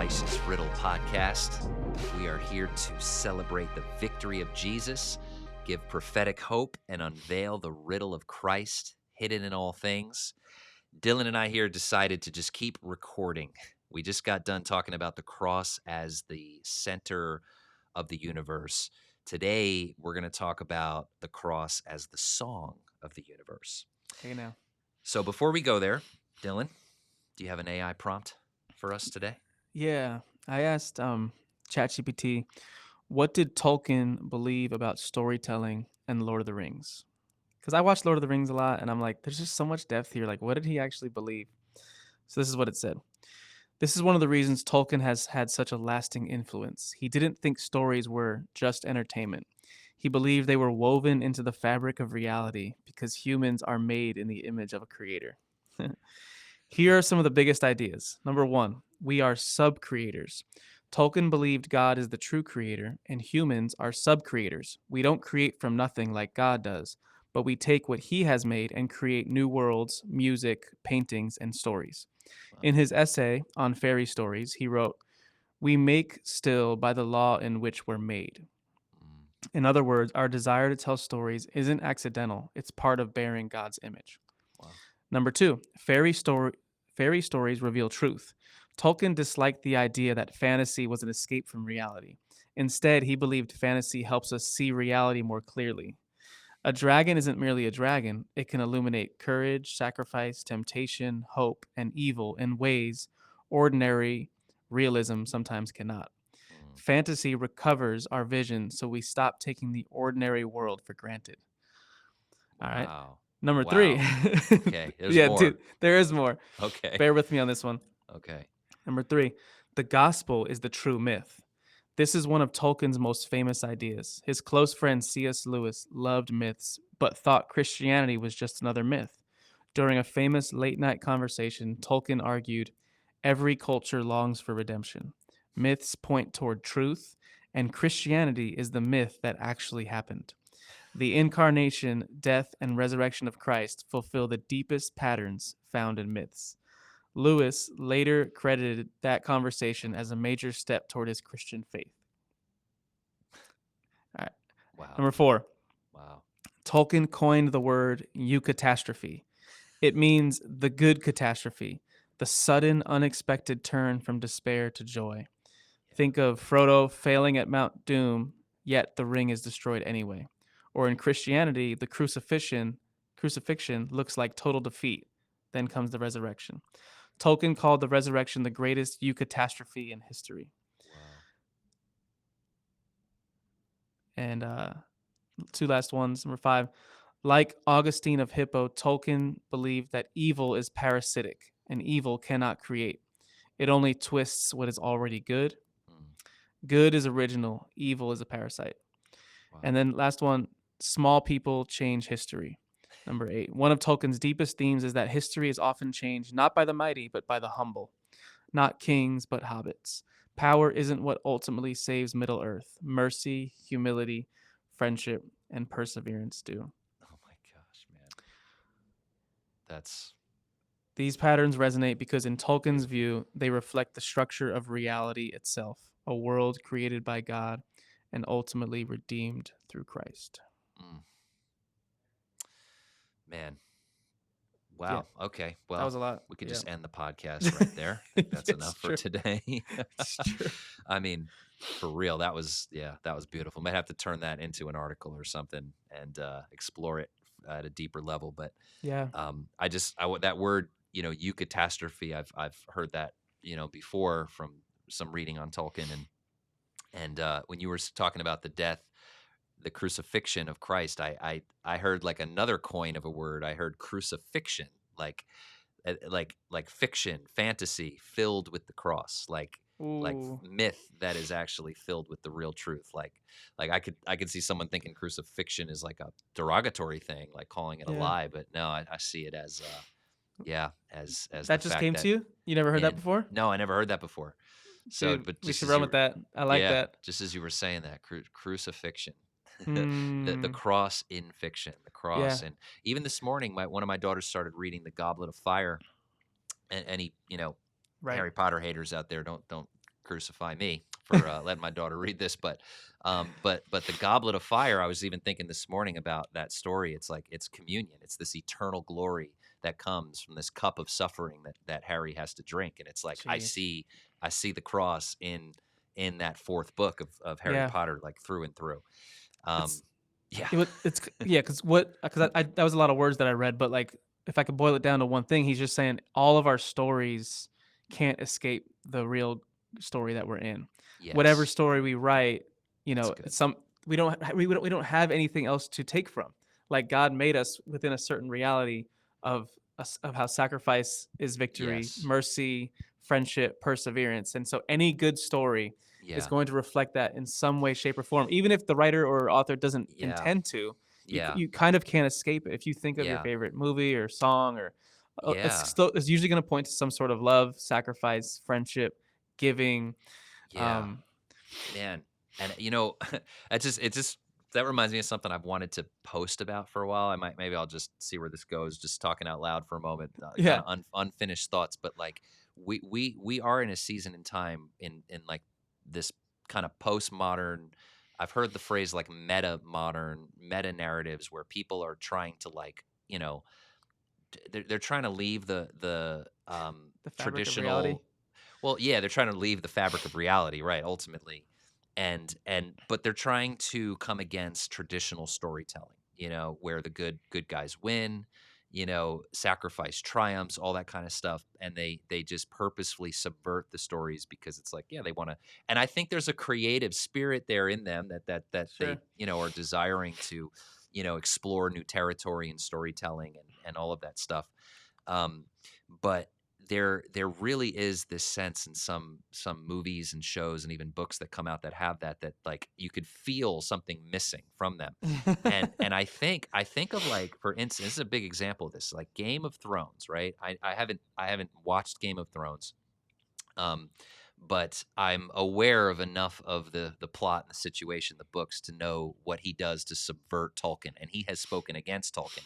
Elisha's Riddle podcast. We are here to celebrate the victory of Jesus, give prophetic hope, and unveil the riddle of Christ hidden in all things. Dylan and I here decided to just keep recording. We just got done talking about the cross as the center of the universe. Today, we're going to talk about the cross as the song of the universe. Hey now. So before we go there, Dylan, do you have an AI prompt for us today? Yeah, I asked ChatGPT, what did Tolkien believe about storytelling and Lord of the Rings? Because I watched Lord of the Rings a lot, and I'm like, there's just so much depth here. Like, what did he actually believe? So this is what it said. This is one of the reasons Tolkien has had such a lasting influence. He didn't think stories were just entertainment. He believed they were woven into the fabric of reality because humans are made in the image of a creator. Here are some of the biggest ideas. Number one, we are sub creators. Tolkien believed God is the true creator, and humans are sub creators. We don't create from nothing like God does, but we take what he has made and create new worlds, music, paintings, and stories. Wow. In his essay on fairy stories, he wrote, "We make still by the law in which we're made." Mm, In other words, our desire to tell stories isn't accidental, it's part of bearing God's image. wow. Number two, fairy stories reveal truth. Tolkien disliked the idea that fantasy was an escape from reality. Instead, he believed fantasy helps us see reality more clearly. A dragon isn't merely a dragon, it can illuminate courage, sacrifice, temptation, hope, and evil in ways ordinary realism sometimes cannot. Mm, Fantasy recovers our vision so we stop taking the ordinary world for granted. All right. wow. Number three. Wow. Okay, there's Yeah, more. dude, there is more. Okay. Bear with me on this one. Okay. Number three, the gospel is the true myth. This is one of Tolkien's most famous ideas. His close friend C.S. Lewis loved myths, but thought Christianity was just another myth. During a famous late night conversation, Tolkien argued, every culture longs for redemption. Myths point toward truth, and Christianity is the myth that actually happened. The incarnation, death, and resurrection of Christ fulfill the deepest patterns found in myths. Lewis later credited that conversation as a major step toward his Christian faith. All right. Wow. Number four, Wow. Tolkien coined the word eucatastrophe. It means the good catastrophe, the sudden, unexpected turn from despair to joy. Yeah. Think of Frodo failing at Mount Doom, yet the ring is destroyed anyway. Or in Christianity, the crucifixion looks like total defeat. Then comes the resurrection. Tolkien called the resurrection the greatest eucatastrophe in history. Wow. And two last ones. Number five, like Augustine of Hippo, Tolkien believed that evil is parasitic and evil cannot create. It only twists what is already good. Mm, Good is original, evil is a parasite. wow. And then last one, small people change history. Number eight, one of Tolkien's deepest themes is that history is often changed not by the mighty, but by the humble. Not kings, but hobbits. Power isn't what ultimately saves Middle Earth. Mercy, humility, friendship, and perseverance do. Oh my gosh, man. That's These patterns resonate because, in Tolkien's view, they reflect the structure of reality itself, a world created by God and ultimately redeemed through Christ. mm, man. Yeah, Wow. Okay. that Well, was a lot. we could Yeah. just end the podcast right there. I think that's It's enough for true. today. It's true. I mean, for real, that was beautiful. Might have to turn that into an article or something and explore it at a deeper level. But Yeah. that word, eucatastrophe. I've heard that before from some reading on Tolkien and when you were talking about the death, the crucifixion of Christ, I heard like another coin of a word. I heard crucifixion, like fiction, fantasy filled with the cross, like Ooh. myth that is actually filled with the real truth. Like I could see someone thinking crucifixion is like a derogatory thing, like calling it a Yeah. lie. But no, I see it as as the That just fact came that to you? You never heard that in before? no, I never heard that before. So, Dude, but we just should as run you with were, that. I like yeah, that. just as you were saying that crucifixion, the Mm, cross in fiction, the yeah. cross, and even this morning, one of my daughters started reading the Goblet of Fire, and any Right. Harry Potter haters out there, don't crucify me for letting my daughter read this, but the Goblet of Fire. I was even thinking this morning about that story. It's like it's communion. It's this eternal glory that comes from this cup of suffering that Harry has to drink, and it's like Jeez. I see the cross in that fourth book of Harry Yeah. Potter, like through and through. Um, It's yeah, it's yeah, because I that was a lot of words that I read, but, like, if I could boil it down to one thing, he's just saying all of our stories can't escape the real story that we're in. Whatever yes, story we write, that's good. it's some we don't have anything else to take from. Like, God made us within a certain reality of of how sacrifice is victory, Yes, mercy, friendship, perseverance, and so any good story is yeah, going to reflect that in some way, shape, or form. Even if the writer or author doesn't yeah, intend to, yeah, you kind of can't escape it. If you think of your yeah, favorite movie or song, or yeah, it's usually going to point to some sort of love, sacrifice, friendship, giving. yeah. Um, Man, and it just that reminds me of something I've wanted to post about for a while. Maybe I'll just see where this goes. Just talking out loud for a moment, kind yeah, of unfinished thoughts. But like we are in a season in time in like this kind of postmodern. I've heard the phrase like meta modern meta narratives where people are trying to like they're trying to leave the the fabric of reality. traditional well, yeah, they're trying to leave the fabric of reality, right, ultimately. And but they're trying to come against traditional storytelling, where the good guys win, sacrifice triumphs, all that kind of stuff. And they just purposefully subvert the stories because it's like, yeah, they want to. And I think there's a creative spirit there in them that they, Sure. are desiring to, explore new territory and storytelling and all of that stuff. Um, but there really is this sense in some movies and shows and even books that come out that have that like you could feel something missing from them. And I think of, like, for instance, this is a big example of this, like Game of Thrones, right? I haven't watched Game of Thrones, um, but I'm aware of enough of the plot and the situation, the books, to know what he does to subvert Tolkien, and he has spoken against Tolkien,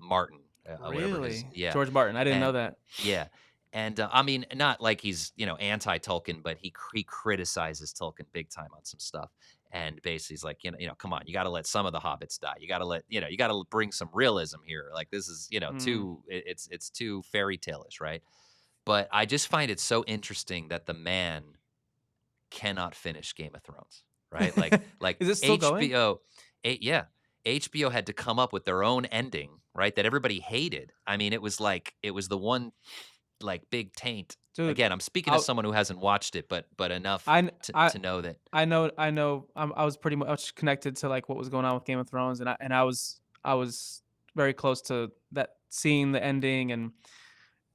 Martin, whatever his, Really, yeah, George Martin. I didn't know and that. yeah, and I mean, not like he's anti Tolkien, but he criticizes Tolkien big time on some stuff, and basically he's like, come on, you got to let some of the hobbits die, you got to let you got to bring some realism here, like this is Mm. too it's too fairy tale-ish, right? But I just find it so interesting that the man cannot finish Game of Thrones, right? Like Is it still going? HBO, yeah, HBO had to come up with their own ending, right? That everybody hated. I mean, it was the one like big taint. Dude, Again, I'm speaking as I someone who hasn't watched it, but enough I I to know that. I know. I was pretty much connected to like what was going on with Game of Thrones, and I was very close to that, seeing the ending, and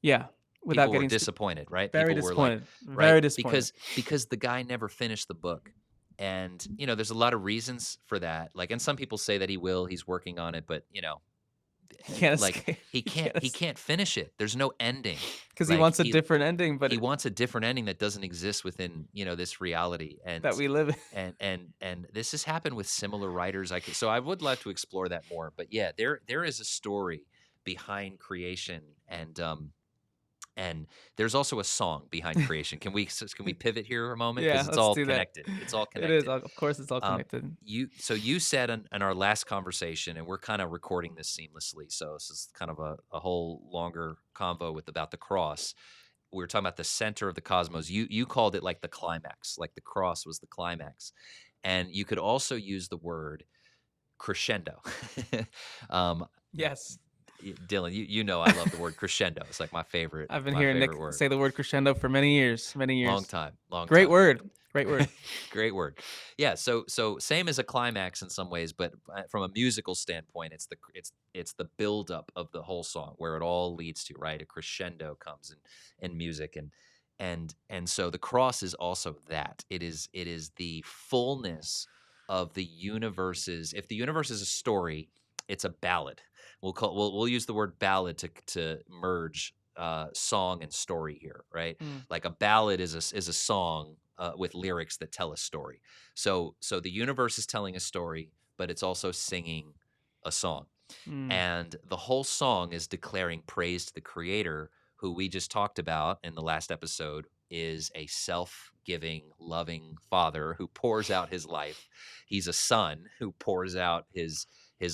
yeah, without People were getting disappointed, right? very People were like, disappointed, right, very disappointed. because the guy never finished the book. And there's a lot of reasons for that. Like, and some people say that he's working on it, but He can't like escape. he can't he can't finish it. There's no ending. Because he Like wants a different ending, but he wants a different ending that doesn't exist within, this reality. that And we live in. and this has happened with similar writers. So I would love to explore that more. But yeah, there is a story behind creation, and there's also a song behind creation. Can we pivot here a moment, Yeah, because it's let's all do that. connected. It's all It is. connected. Of course, it's all Um, connected. you said in our last conversation, and we're kind of recording this seamlessly, so this is kind of a whole longer convo with about the cross. We were talking about the center of the cosmos. You called it like the climax, like the cross was the climax, and you could also use the word crescendo. um, Yes. Dylan, you know I love the word crescendo. It's like I've been my hearing favorite Nick word. say the word crescendo for many years, many Long years. time, long Great time. word. Great word. Great word. Yeah, so same as a climax in some ways, but from a musical standpoint, it's the buildup of the whole song where it all leads to, right? A crescendo comes in music, and so the cross is also that. It is the fullness of the universe's. If the universe is a story, it's a ballad. We'll use the word ballad to merge song and story here, right? Mm, Like a ballad is a song with lyrics that tell a story. So the universe is telling a story, but it's also singing a song, mm. and the whole song is declaring praise to the Creator, who we just talked about in the last episode is a self-giving, loving father who pours out his life. He's a son who pours out his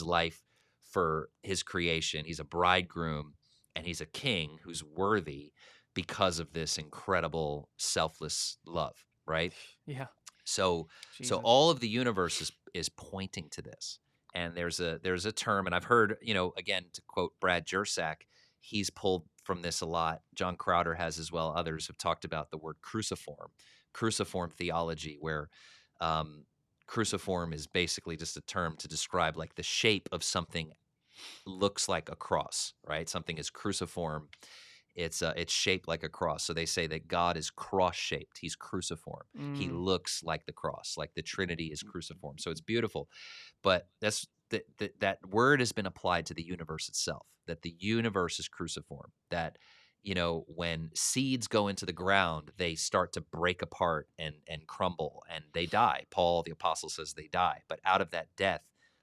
life for his creation. He's a bridegroom, and he's a king who's worthy because of this incredible selfless love, right? Yeah. So Jesus. all of the universe is pointing to this. And there's a term, and I've heard, again, to quote Brad Jersak, he's pulled from this a lot. John Crowder has as well. Others have talked about the word cruciform theology, where um, cruciform is basically just a term to describe like the shape of something looks like a cross, right? Something is cruciform, it's shaped like a cross. So they say that God is cross shaped. He's cruciform. He Mm. looks like the cross, like the Trinity is cruciform. So it's beautiful. But that word has been applied to the universe itself. That the universe is cruciform. That when seeds go into the ground, they start to break apart and crumble and they die. Paul the apostle says they die. But out of that death,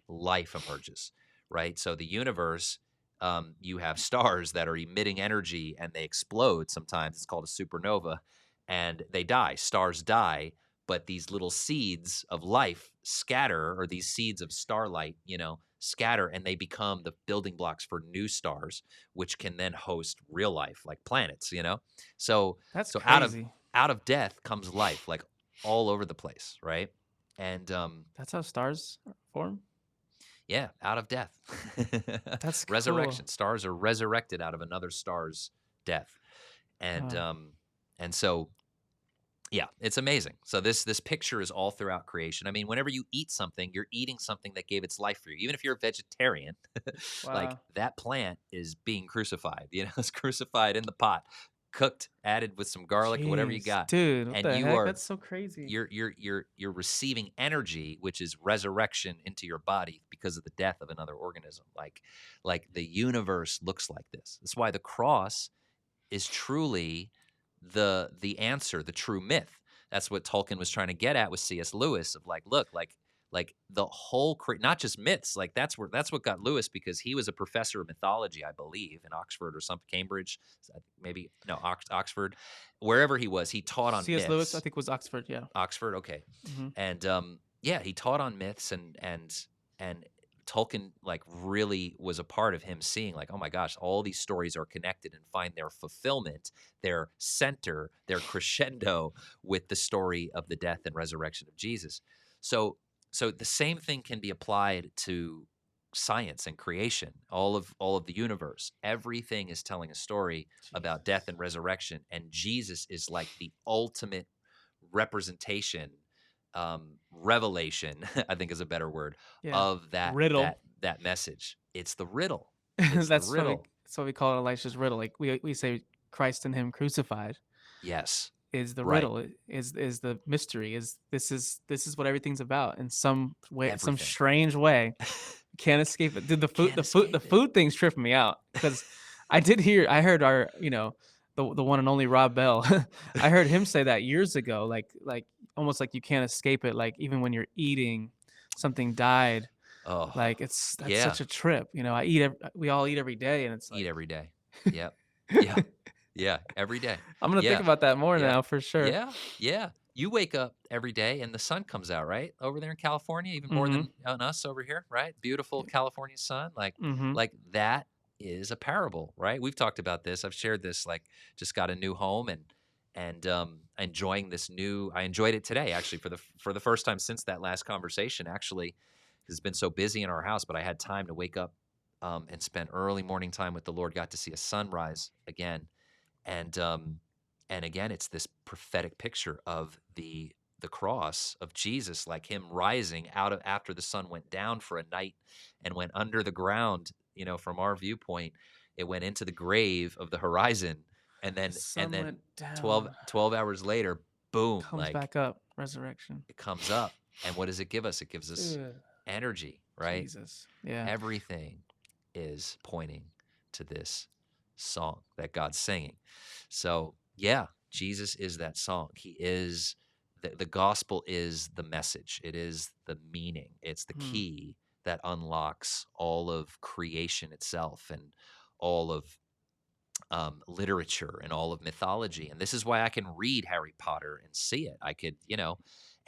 life emerges. Right. So the universe, you have stars that are emitting energy and they explode sometimes. It's called a supernova, and they die. Stars die, but these little seeds of life scatter, or these seeds of starlight, scatter, and they become the building blocks for new stars, which can then host real life, like planets. So That's out of crazy. death comes life, like all over the place, right? And That's how stars form? yeah, out of death. That's cool. Resurrection. Stars are resurrected out of another star's death. And Wow. um and so yeah, it's amazing. So this picture is all throughout creation. I mean, whenever you eat something, you're eating something that gave its life for you. Even if you're a vegetarian, like Wow. that plant is being crucified. It's crucified in the pot, cooked, added with some garlic or whatever you Jeez. got. Dude, what And the you heck? are That's so crazy. you're receiving energy, which is resurrection into your body because of the death of another organism. Like the universe looks like this. That's why the cross is truly the answer, the true myth. That's what Tolkien was trying to get at with C.S. Lewis, of like, look, like the whole not just myths. Like that's what got Lewis, because he was a professor of mythology, I believe, in Oxford or some Cambridge, maybe no, Oxford, wherever he was. He taught on C.S. Lewis, I myths. think, was Oxford. Yeah. Oxford, okay. Hmm. And yeah, he taught on myths, and Tolkien like really was a part of him seeing like, oh my gosh, all these stories are connected and find their fulfillment, their center, their crescendo with the story of the death and resurrection of Jesus. So the same thing can be applied to science and creation, all of the universe. Everything is telling a story about death Jesus. and resurrection, and Jesus is like the ultimate representation, revelation, I think is a better word, Yeah. of that Riddle. that that message. It's the riddle. It's the That's riddle. what we call Elisha's riddle. Like we say Christ and him crucified Yes. is the Right. riddle. Is the mystery. This is what everything's about in some way, some Everything. strange way. Can't escape it. Dude, Can't the escape it. food thing's tripping me out because I heard our, the one and only Rob Bell. I heard him say that years ago, like almost like you can't escape it. Like even when you're eating, something died. Oh, Like that's yeah. such a trip. We all eat every day, and it's Eat like every day. Yep. Yeah. Yeah. Every day. I'm gonna think Yeah. about that more Yeah. now for sure. Yeah. Yeah. You wake up every day and the sun comes out, right? Over there in California, even more Mm-hmm. than on us over here, right? Beautiful California sun. Mm-hmm. Like that is a parable, right? We've talked about this. I've shared this, like just got a new home, and enjoying this new I enjoyed it today, actually, for the first time since that last conversation, actually. 'Cause it's been so busy in our house, but I had time to wake up and spend early morning time with the Lord, got to see a sunrise again. And again, it's this prophetic picture of the cross of Jesus, like him rising out of after the sun went down for a night and went under the ground. From our viewpoint, it went into the grave of the horizon, and The sun then went 12 down, 12 hours later, boom, comes like back up, resurrection. it comes up. And what does it give us? It gives us Dude, energy, right? Jesus. Yeah. Everything is pointing to this song that God's singing. So, yeah, Jesus is that song. He is the gospel is the message. It is the meaning. It's the Hmm. key that unlocks all of creation itself and all of literature and all of mythology. And this is why I can read Harry Potter and see it. I could,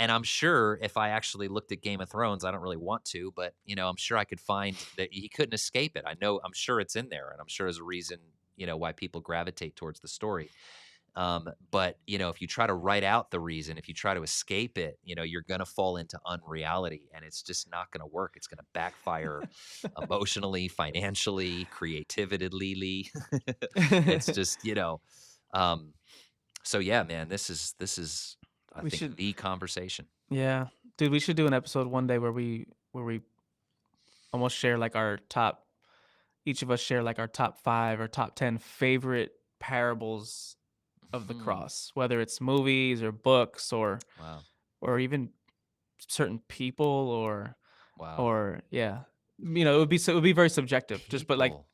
and I'm sure if I actually looked at Game of Thrones, I don't really want to, but I'm sure I could find that he couldn't escape it. I'm sure it's in there, and I'm sure there's a reason, why people gravitate towards the story. But if you try to write out the reason, if you try to escape it, you're going to fall into unreality, and it's just not going to work. It's going to backfire emotionally, financially, creatively. It's just, um, so yeah, man, this is I We think should the conversation. yeah. Dude, we should do an episode one day where we almost share like our top each of us share like our top 5 or top 10 favorite parables of the Hmm. cross, whether it's movies or books Wow. or even certain people Wow. or yeah. It would be it would be very subjective. Just but like People,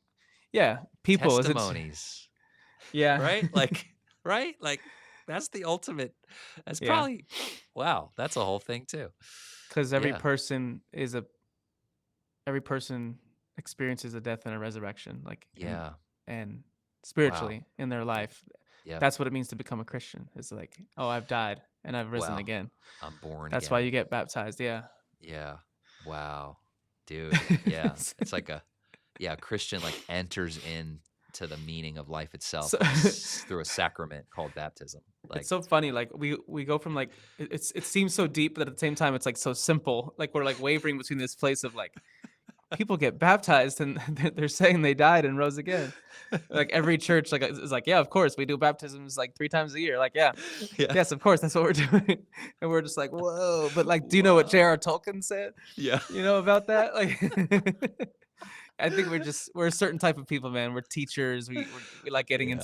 yeah, people isn't testimonies, yeah. right? Like, right? Like, that's the ultimate. That's Yeah, probably, wow, that's a whole thing too. cuz Yeah. every person experiences a death and a resurrection like Yeah. and Wow. spiritually in their Yep. life. Yep. That's what it means to become a Christian. It's like, "Oh, I've died and I've risen Wow. again." I'm born That's why again. you get baptized, yeah. Yeah. Wow. Dude. Yeah. It's like a Christian like enters into the meaning of life itself So through through a sacrament called baptism. it's Like, so funny, like, we go from, like it seems so deep, but at the same time, it's, like, so simple. Like, we're, like, wavering between this place of, like, people get baptized and they're saying they died and rose again. Like, every church, like, is like, "Yeah, of course, we do baptisms, like, 3 times a year." Like, "Yeah, yeah. yes, of course, that's what we're doing." And we're just like, "Whoa." But, like, do you know what Wow. J.R. Tolkien said, Yeah. about that? Like I think we're a certain type of people, man. We're teachers. We like getting Yeah.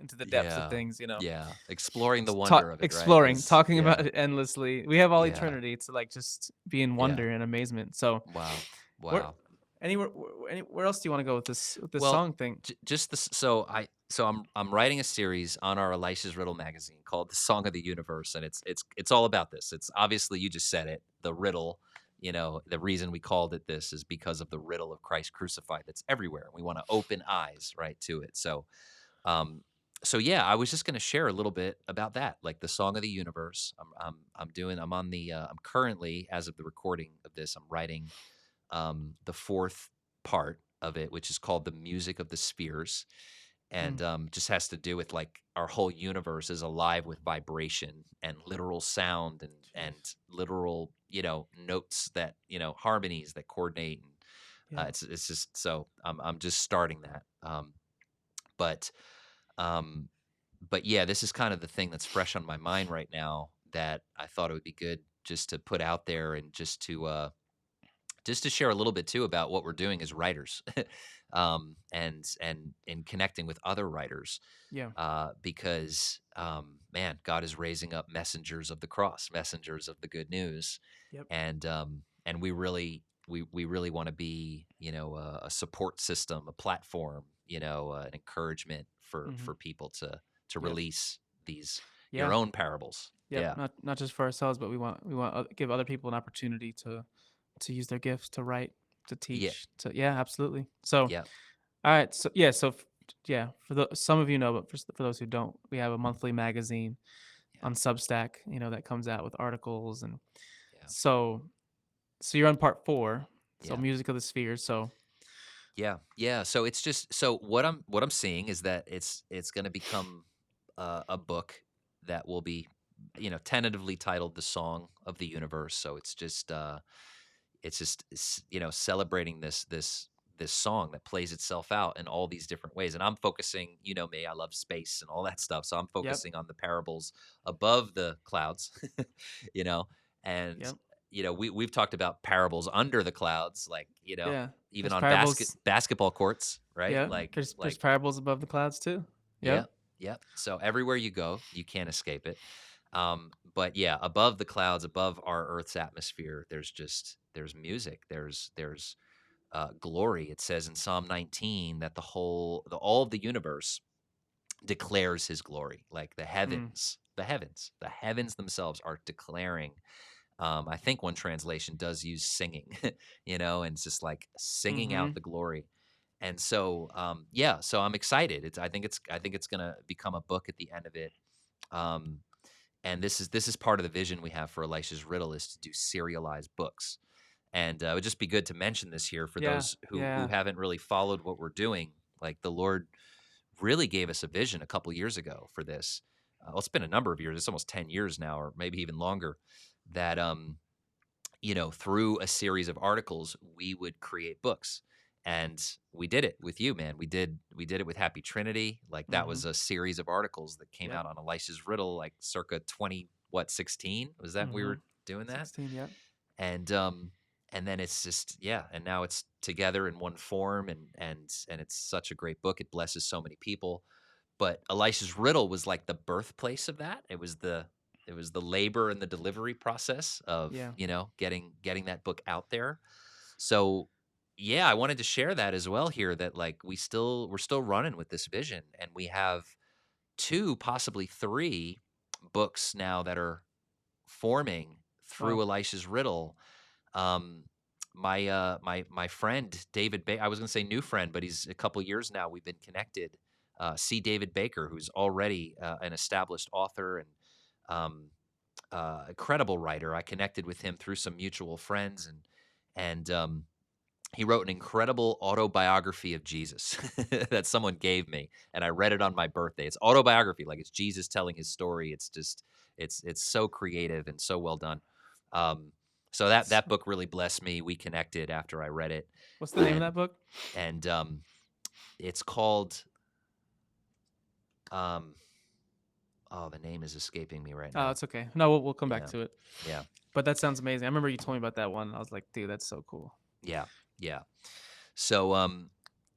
into the depths of Yeah. things. Yeah. Exploring the Talk wonder of it, right? exploring, Is talking about yeah. it endlessly. We have all Yeah. eternity to like just be in Yeah. wonder and amazement. So, Wow. where Wow. where else do you want to go with this Well, song thing? just this. So I'm writing a series on our Elisha's Riddle magazine called "The Song of the Universe," and it's all about this. It's obviously you just said it, the riddle. The reason we called it this is because of the riddle of Christ crucified that's everywhere. We want to open eyes right to it. Um, so yeah, I was just going to share a little bit about that, like the Song of the Universe. I'm on the I'm currently, as of the recording of this, I'm writing the fourth part of it, which is called the music of the spheres, Mm, and just has to do with like our whole universe is alive with vibration and literal sound jeez. and literal notes that harmonies that coordinate. And Yeah. it's just so I'm just starting that. But um, but yeah, this is kind of the thing that's fresh on my mind right now that I thought it would be good just to put out there and just to share a little bit too about what we're doing as writers, and in connecting with other writers, Yeah. because man, God is raising up messengers of the cross, messengers of the good news, Yep. and we really want to be a support system, a platform, an encouragement Hmm. for people to Yep. release these your Yeah. own parables. Yep. Yeah, Not just for ourselves, but we want to give other people an opportunity to use their gifts to write, to yeah, teach. To yeah, absolutely. So yeah, all right. So yeah. Yeah. For the some of but for those who don't, we have a monthly magazine yeah, on Substack. That comes out with articles and yeah, so you're on part 4. So yeah. music of the spheres. So Yeah, yeah. So it's just so what I'm seeing is that it's going to become a book that will be tentatively titled "The Song of the Universe." So it's just celebrating this song that plays itself out in all these different ways. And I'm focusing, me, I love space and all that stuff. So I'm yep. focusing on the parables above the clouds, you know, and Yep. we've talked about parables under the clouds, like, Yeah. even There's on parables. basketball courts, right? Yeah. There's Like parables above the clouds too. yeah, Yep. yeah. So everywhere you go, you can't escape it. But yeah, above the clouds, above our Earth's atmosphere, there's music, there's glory. It says in Psalm 19 that all of the universe declares His glory, like Mm. the heavens themselves are declaring. I think one translation does use singing, and it's just like singing out Mhm. the glory. And so, yeah, so I'm excited. I think it's gonna become a book at the end of it. Um, and this is part of the vision we have for Elisha's Riddle is to do serialized books. And it would just be good to mention this here for Yeah, those who yeah. haven't really followed what we're doing. Like the Lord really gave us a vision a couple years ago for this. Well, it's been a number of years. It's almost 10 years now, or maybe even longer. That through a series of articles, we would create books. And we did it with you, man. We did it with Happy Trinity. Like that Mhm. was a series of articles that came Yep. out on Elisha's Riddle, like circa 16? Was that we Mhm. were doing that? 16, yep. And and then it's just, yeah, and now it's together in one form, and it's such a great book. It blesses so many people. But Elisha's Riddle was like the birthplace of that. It was the labor and the delivery process of, Yeah. getting that book out there. So, yeah, I wanted to share that as well here, that like we're still running with this vision, and we have two, possibly three books now that are forming through Wow. Elisha's Riddle. um, my friend David I was going to say new friend, but he's a couple years now. We've been connected. C. David Baker, who's already an established author and um, incredible writer. I connected with him through some mutual friends, and he wrote an incredible autobiography of Jesus that someone gave me, and I read it on my birthday. It's autobiography, like it's Jesus telling his story. It's just it's so creative and so well done. Um, so that So book really blessed me. We connected after I read it, what's the name of and that book? and it's called um, oh, the name is escaping me right Oh, now. it's okay. No, we'll come back Yeah, to it. yeah, But that sounds amazing. I remember you told me about that one. I was like, dude, that's so cool. yeah, yeah. So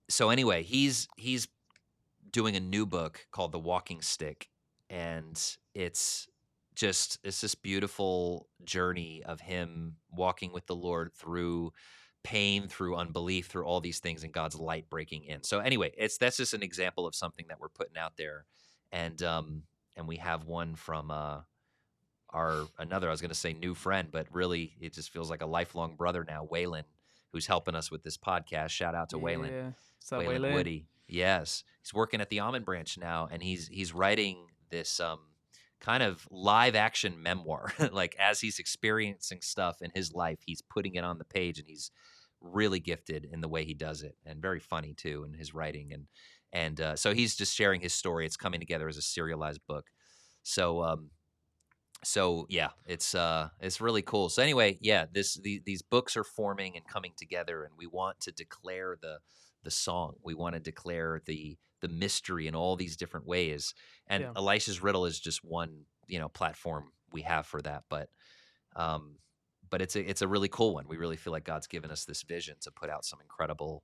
so anyway, he's doing a new book called The Walking Stick, and it's this beautiful journey of him walking with the Lord through pain, through unbelief, through all these things, and God's light breaking in. So anyway, it's that's just an example of something that we're putting out there. And we have one from our another, I was going to say new friend, but really it just feels like a lifelong brother now, Waylon, who's helping us with this podcast. Shout out to Waylon. Yeah. What's up, Waylon Waylon? Woody. Yes, he's working at the Almond Branch now, and he's writing this kind of live action memoir. Like as he's experiencing stuff in his life, he's putting it on the page, and he's really gifted in the way he does it, and very funny too in his writing. And so he's just sharing his story. It's coming together as a serialized book. So so yeah, it's really cool. So anyway, yeah, these books are forming and coming together, and we want to declare the song. We want to declare the mystery in all these different ways. And Yeah, Elisha's Riddle is just one, platform we have for that. Um but it's a really cool one. We really feel like God's given us this vision to put out some incredible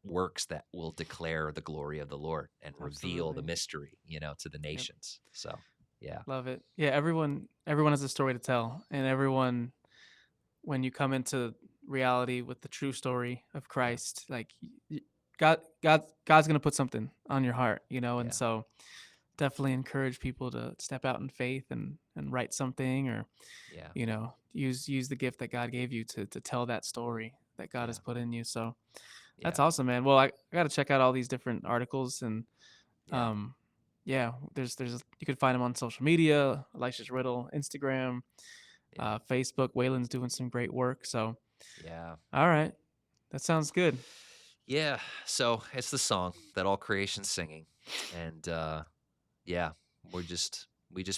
works that will declare the glory of the Lord and reveal the absolutely. mystery, to the Yep. nations. So yeah. Love it. Yeah, everyone has a story to tell, and everyone, when you come into reality with the true story of Yeah. Christ, like God's gonna put something on your heart, and Yeah. so definitely encourage people to step out in faith and write something, or Yeah. use the gift that God gave you to tell that story that God has Yeah. put in you. So that's Yeah. awesome, man. Well, I got to check out all these different articles, and Yeah. um yeah, you could find them on social media, Elisha's Riddle, Instagram, Yeah. Facebook. Waylon's doing some great work. So Yeah. all right, that sounds good. Yeah. So it's the song that all creation's singing. And yeah, we just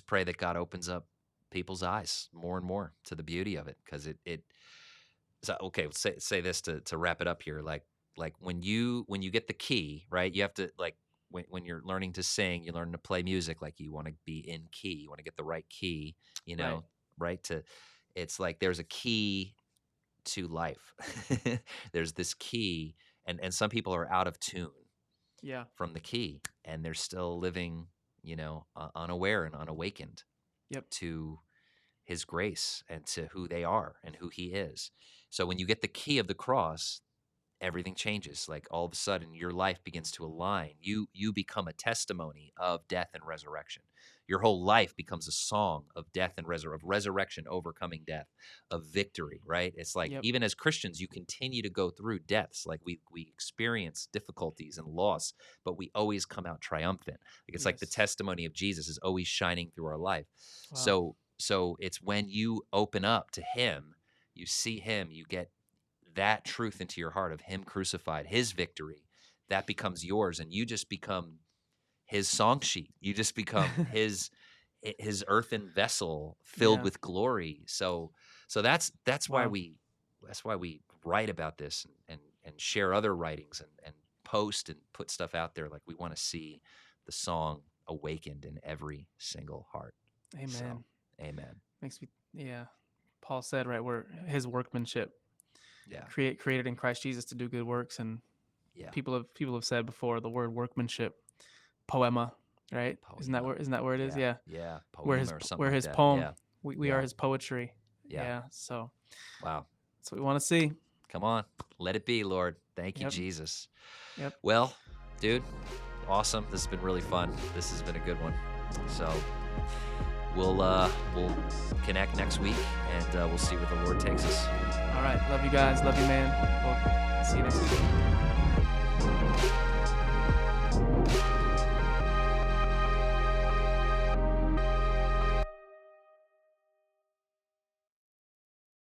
pray that God opens up people's eyes more and more to the beauty of it. Cause it so okay, say this to wrap it up here. Like when you get the key, right? You have to like when you're learning to sing, you learn to play music, like you want to be in key. You want to get the right key, you Right. know, right? To it's like there's a key to life. There's this key, and some people are out of tune Yeah. from the key, and they're still living, unaware and unawakened Yep. to his grace and to who they are and who he is. So when you get the key of the cross, everything changes. Like all of a sudden your life begins to align. You become a testimony of death and resurrection. Your whole life becomes a song of death and of resurrection, overcoming death, of victory, right? It's like Yep. even as Christians, you continue to go through deaths. Like we experience difficulties and loss, but we always come out triumphant. Like it's like the Yes. testimony of Jesus is always shining through our life. Wow. So it's when you open up to him, you see him, you get that truth into your heart of him crucified, his victory, that becomes yours, and you just become his song sheet. You just become his earthen vessel filled Yeah. with glory. So that's why Wow. we write about this and share other writings and post and put stuff out there. Like we want to see the song awakened in every single heart. So Amen. amen. Makes me, yeah. Paul said, right, we're his workmanship, Yeah. created in Christ Jesus to do good works. And Yeah. people have said before the word workmanship, poema, right? Poema. Isn't that where it is? Yeah. Yeah. Yeah. We're Poema or something we're like his that. poem. Yeah. We are Yeah. his poetry. Yeah. Yeah. So Wow. that's what we want to see. Come on. Let it be, Lord. Thank you, Yep. Jesus. Yep. Well, dude, awesome. This has been really fun. This has been a good one. So we'll connect next week, and we'll see where the Lord takes us. All right. Love you guys. Love you, man. We'll see you next week.